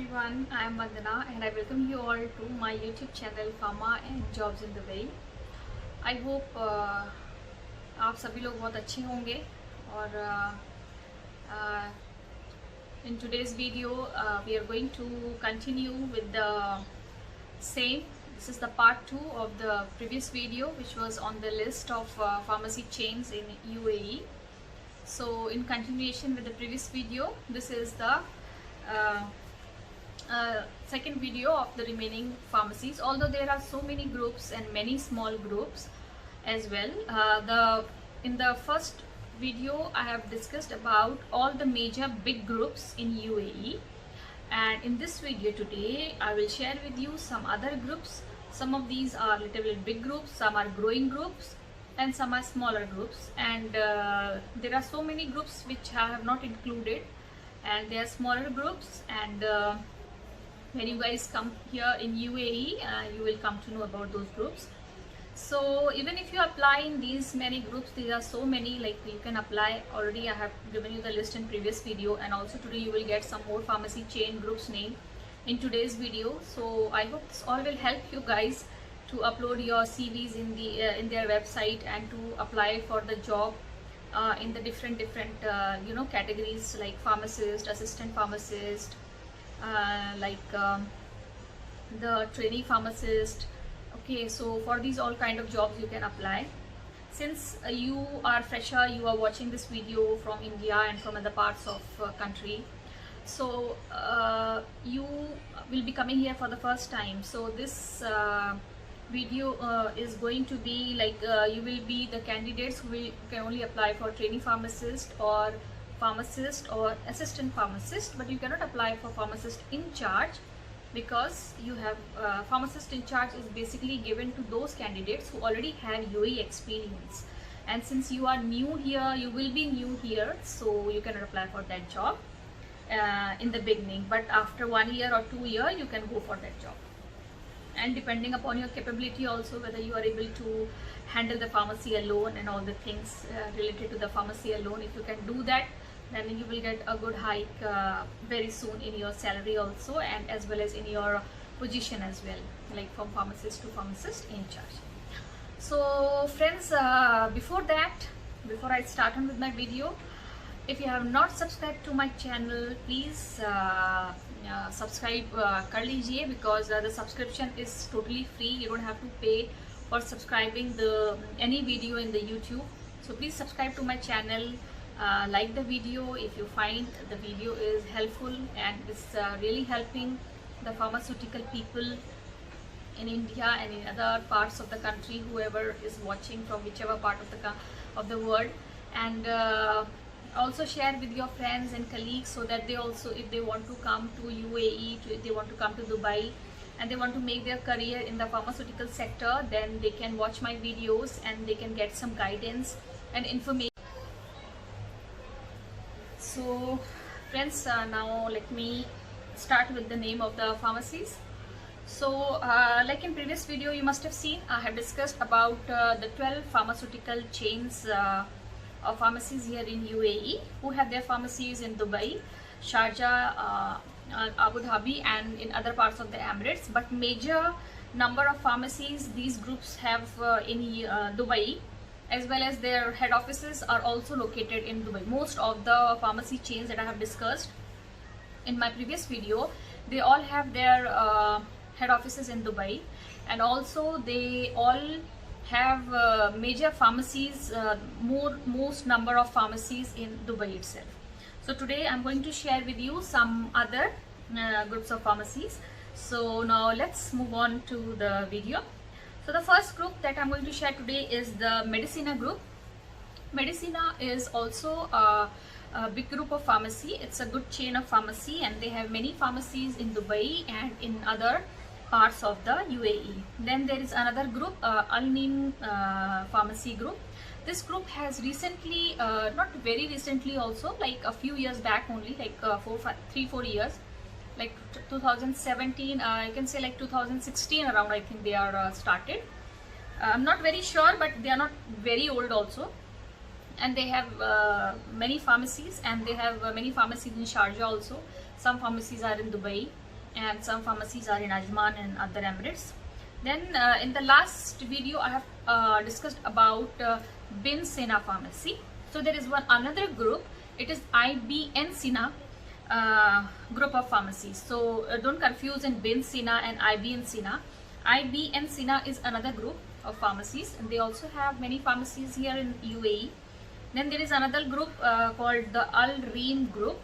everyone, I am Vandana and I welcome you all to my YouTube channel Pharma and Jobs in Dubai. I hope आप सभी लोग बहुत अच्छे होंगे और in today's video we are going to continue with the same. This is the part 2 of the previous video, which was on the list of pharmacy chains in UAE. So in continuation with the previous video, this is the second video of the remaining pharmacies, although there are so many groups and many small groups as well. In the first video I have discussed about all the major big groups in UAE, and in this video today I will share with you some other groups. Some of these are little bit big groups, some are growing groups, and some are smaller groups, and there are so many groups which I have not included, and they are smaller groups, and when you guys come here in UAE you will come to know about those groups. So even if you apply in these many groups, there are so many, like you can apply already. I have given you the list in previous video, and also today you will get some more pharmacy chain groups name in today's video. So I hope this all will help you guys to upload your CVs in their website and to apply for the job in the different categories, like pharmacist, assistant pharmacist, the trainee pharmacist. Okay, so for these all kind of jobs you can apply. Since you are fresher, you are watching this video from India and from other parts of country, so you will be coming here for the first time. So this video is going to be like you will be the candidates who can only apply for trainee pharmacist or assistant pharmacist, but you cannot apply for pharmacist in charge, because you have pharmacist in charge is basically given to those candidates who already have UAE experience, and since you are new here, you will be new here, so you cannot apply for that job in the beginning, but after 1 year or 2 years you can go for that job. And depending upon your capability also, whether you are able to handle the pharmacy alone and all the things related to the pharmacy alone, if you can do that, then you will get a good hike very soon in your salary also, and as well as in your position as well, like from pharmacist to pharmacist in charge. So friends, before I start on with my video, if you have not subscribed to my channel, please subscribe kar lijiye, because the subscription is totally free. You don't have to pay for subscribing any video in the YouTube. So please subscribe to my channel, like the video if you find the video is helpful and is really helping the pharmaceutical people in India and in other parts of the country, whoever is watching from whichever part of the world, and also share with your friends and colleagues, so that they also, if they want to come to UAE, if they want to come to Dubai and they want to make their career in the pharmaceutical sector, then they can watch my videos and they can get some guidance and information. So friends, now let me start with the name of the pharmacies. So like in previous video you must have seen, I have discussed about the 12 pharmaceutical chains of pharmacies here in UAE who have their phamarcies in Dubai, Sharjah, Abu Dhabi and in other parts of the Emirates, but major number of pharmacies these groups have in Dubai, as well as their head offices are also located in Dubai. Most of the pharmacy chains that I have discussed in my previous video, they all have their head offices in Dubai, and also they all have major pharmacies, most number of pharmacies in Dubai itself. So today I'm going to share with you some other groups of pharmacies. So now let's move on to the video. So the first group that I'm going to share today is the Medicina group. Medicina is also a big group of pharmacy. It's a good chain of pharmacy, and they have many pharmacies in Dubai and in other parts of the UAE. Then there is another group, Al Neem pharmacy group. This group has recently, not very recently also, like a few years back only, like 3-4 years, like 2017, I can say like 2016 around, I think they are started. I'm not very sure, but they are not very old also. and they have many pharmacies, and they have many pharmacies in Sharjah also. Some pharmacies are in Dubai, and some pharmacies are in Ajman and other Emirates. Then in the last video I have discussed about Bin Sina Pharmacy. So there is another group. It is IBN Sina group of pharmacies. So don't confuse in Bin Sina and IBN Sina. IBN Sina is another group of pharmacies, and they also have many pharmacies here in UAE. Then there is another group called the Al Reem group.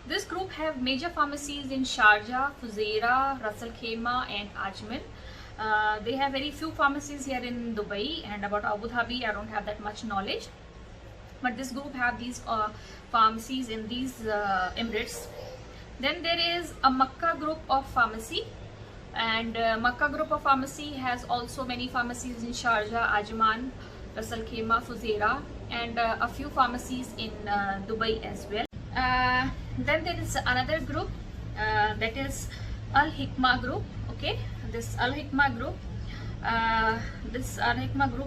This group have major pharmacies in Sharjah, Fujairah, Ras Al Khaimah and Ajman. They have very few pharmacies here in Dubai, and about Abu Dhabi I don't have that much knowledge. But this group have these pharmacies in these Emirates. Then there is a Makkah group of pharmacy, and Makkah group of pharmacy has also many pharmacies in Sharjah, Ajman, Ras Al Khaimah, Fujairah, and a few pharmacies in Dubai as well. Then there is another group that is Al Hikmah group. Okay, this Al Hikmah group.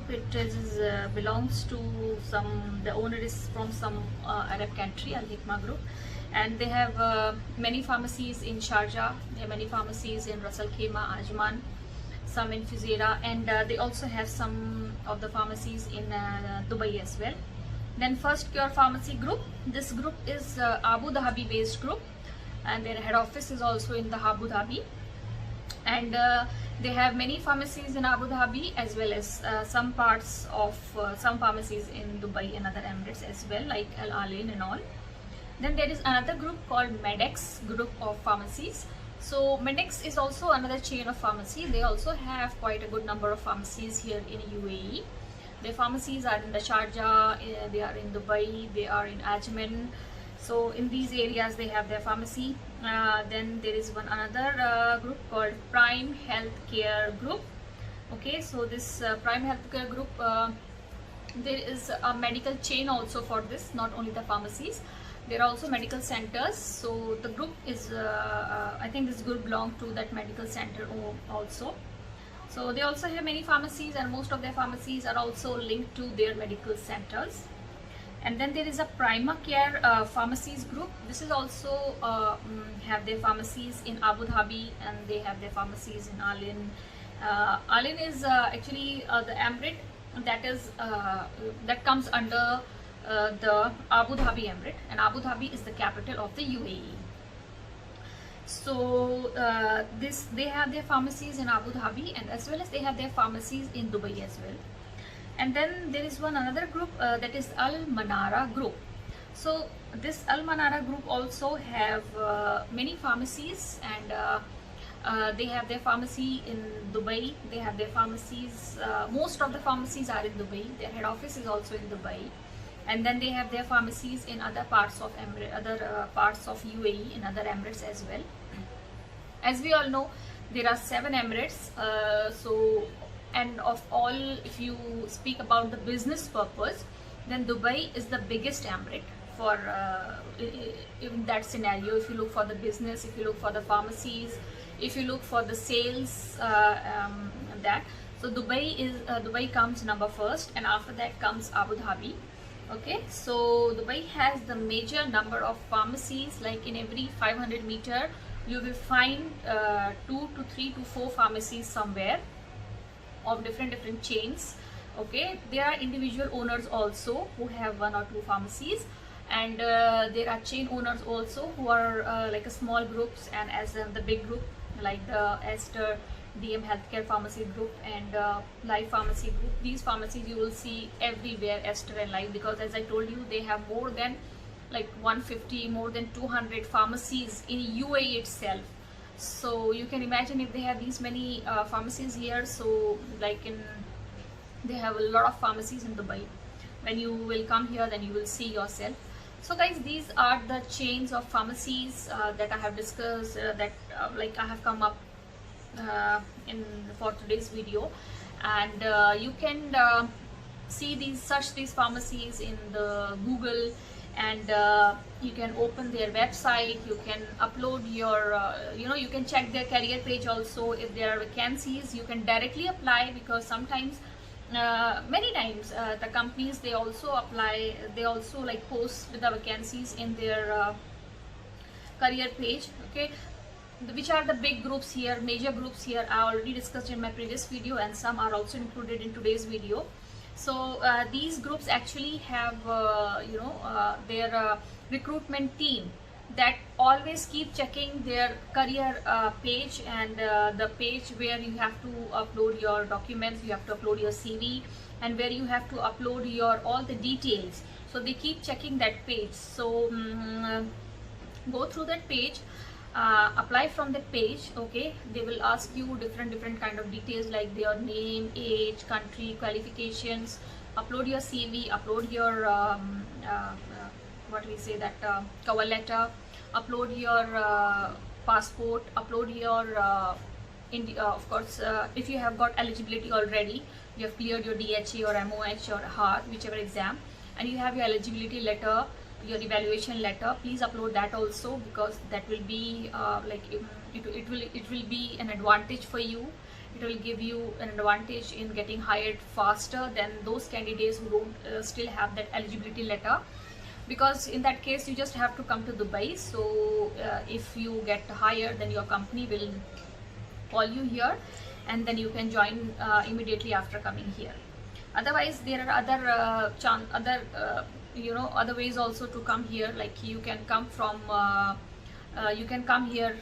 It is belongs to the owner is from some Arab country, Al Hikmah group, and they have many pharmacies in Sharjah, they have many pharmacies in Ras Al Khaimah, Ajman, some in Fujairah, and they also have some of the pharmacies in Dubai as well. Then First Cure Pharmacy group. This group is Abu Dhabi based group, and their head office is also in the Abu Dhabi, and they have many pharmacies in Abu Dhabi as well as some parts of some pharmacies in Dubai and other Emirates as well, like Al Alain and all. Then there is another group called Medex group of pharmacies. So Medex is also another chain of pharmacy. They also have quite a good number of pharmacies here in UAE. Their pharmacies are in the Sharjah, they are in Dubai, they are in Ajman. So in these areas they have their pharmacy. Then there is another group called Prime Healthcare Group. Okay, so this Prime Healthcare Group, there is a medical chain also for this, not only the pharmacies. There are also medical centers. So the group is, I think this group belongs to that medical center also. So they also have many pharmacies, and most of their pharmacies are also linked to their medical centers. And then there is a Prima Care Pharmacies group. This is also have their pharmacies in Abu Dhabi, and they have their pharmacies in Alain. Alain is actually the Emirate that comes under the Abu Dhabi Emirate, and Abu Dhabi is the capital of the UAE. So they have their pharmacies in Abu Dhabi, and as well as they have their pharmacies in Dubai as well. And then there is another group that is Al Manara group. So this Al Manara group also have many pharmacies, and they have their pharmacy in Dubai. They have their pharmacies, most of the pharmacies are in Dubai. Their head office is also in Dubai, and then they have their pharmacies in other parts of UAE, in other Emirates as well. As we all know, there are 7 Emirates. And of all, if you speak about the business purpose, then Dubai is the biggest Emirate for in that scenario. If you look for the business, if you look for the pharmacies, if you look for the sales, so Dubai comes number first, and after that comes Abu Dhabi. Okay, so Dubai has the major number of pharmacies. Like in every 500 meter you will find 2 to 3 to 4 pharmacies somewhere of different chains. Okay, there are individual owners also who have 1 or 2 pharmacies, and there are chain owners also who are like a small groups, and as the big group like the Esther DM Healthcare Pharmacy Group and Life Pharmacy Group. These pharmacies you will see everywhere, Esther and Life, because as I told you, they have more than like 150, more than 200 pharmacies in UAE itself. So you can imagine if they have these many pharmacies here, so they have a lot of pharmacies in Dubai. When you will come here, then you will see yourself. So guys, these are the chains of pharmacies that I have discussed, that I have come up for today's video, and you can search these pharmacies in the Google, and you can open their website. You can upload your you can check their career page also. If there are vacancies, you can directly apply, because sometimes many times the companies, they also apply, they also post the vacancies in their career page. Okay, which are the big groups here, major groups here, I already discussed in my previous video, and some are also included in today's video. So these groups actually have their recruitment team that always keep checking their career page, and the page where you have to upload your documents, you have to upload your CV, and where you have to upload your all the details. So they keep checking that page. So go through that page, apply from that page. Okay, they will ask you different kind of details like their name, age, country, qualifications. Upload your CV, upload your what we say that cover letter, upload your passport, upload your of course if you have got eligibility already, you have cleared your DHA or MOH or HAR, whichever exam, and you have your eligibility letter, your evaluation letter, please upload that also, because that will be it will be an advantage for you. It will give you an advantage in getting hired faster than those candidates who don't still have that eligibility letter, because in that case you just have to come to Dubai. So if you get hired, then your company will call you here, and then you can join immediately after coming here. Otherwise, there are other ways also to come here. Like you can come from you can come here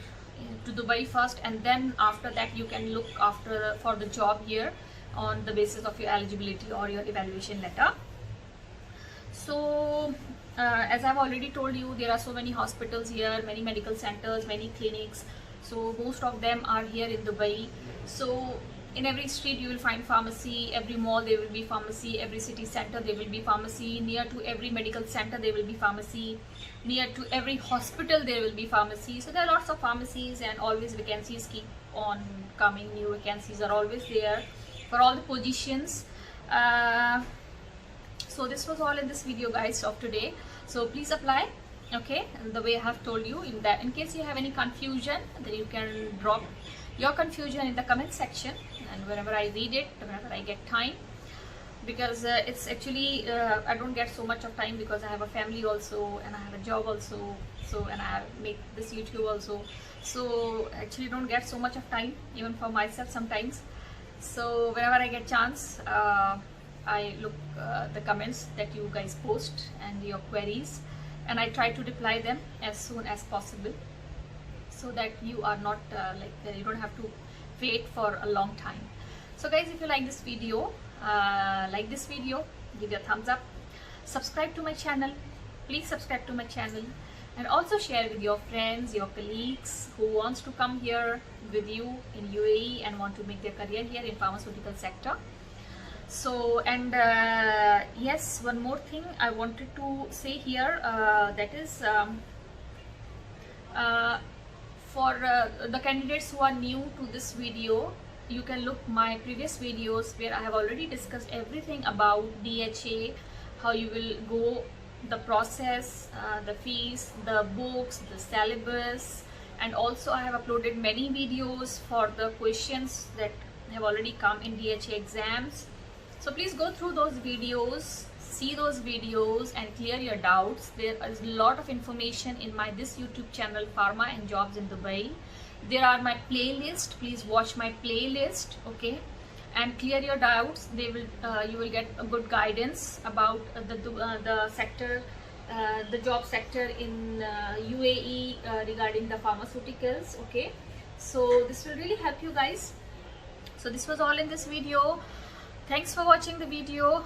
to Dubai first, and then after that you can look after for the job here on the basis of your eligibility or your evaluation letter. So as I've already told you, there are so many hospitals here, many medical centers, many clinics. So most of them are here in Dubai. So in every street you will find pharmacy, every mall there will be pharmacy, every city center there will be pharmacy, near to every medical center there will be pharmacy, near to every hospital there will be pharmacy. So there are lots of pharmacies, and always vacancies keep on coming. New vacancies are always there for all the positions. So this was all in this video, guys, of today. So please apply, okay, the way I have told you. In case you have any confusion, then you can drop your confusion in the comment section, and whenever I read it, whenever I get time, because it's actually I don't get so much of time, because I have a family also, and I have a job also, so, and I make this YouTube also. So actually don't get so much of time even for myself sometimes. So whenever I get chance, I look the comments that you guys post and your queries, and I try to reply them as soon as possible, so that you are not you don't have to wait for a long time. So guys, if you like this video, give your thumbs up, subscribe to my channel, please subscribe to my channel, and also share with your friends, your colleagues who wants to come here with you in UAE and want to make their career here in pharmaceutical sector. So, and yes, one more thing I wanted to say here, that is for the candidates who are new to this video, you can look my previous videos where I have already discussed everything about DHA, how you will go, the process, the fees, the books, the syllabus, and also I have uploaded many videos for the questions that have already come in DHA exams. So please go through those videos, see those videos, and clear your doubts. There is a lot of information in this YouTube channel, Pharma and Jobs in Dubai. There are my playlist. Please watch my playlist, okay, and clear your doubts. They will you will get a good guidance about the sector, the job sector in UAE regarding the pharmaceuticals, okay. So this will really help you guys. So this was all in this video. Thanks for watching the video.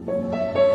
you.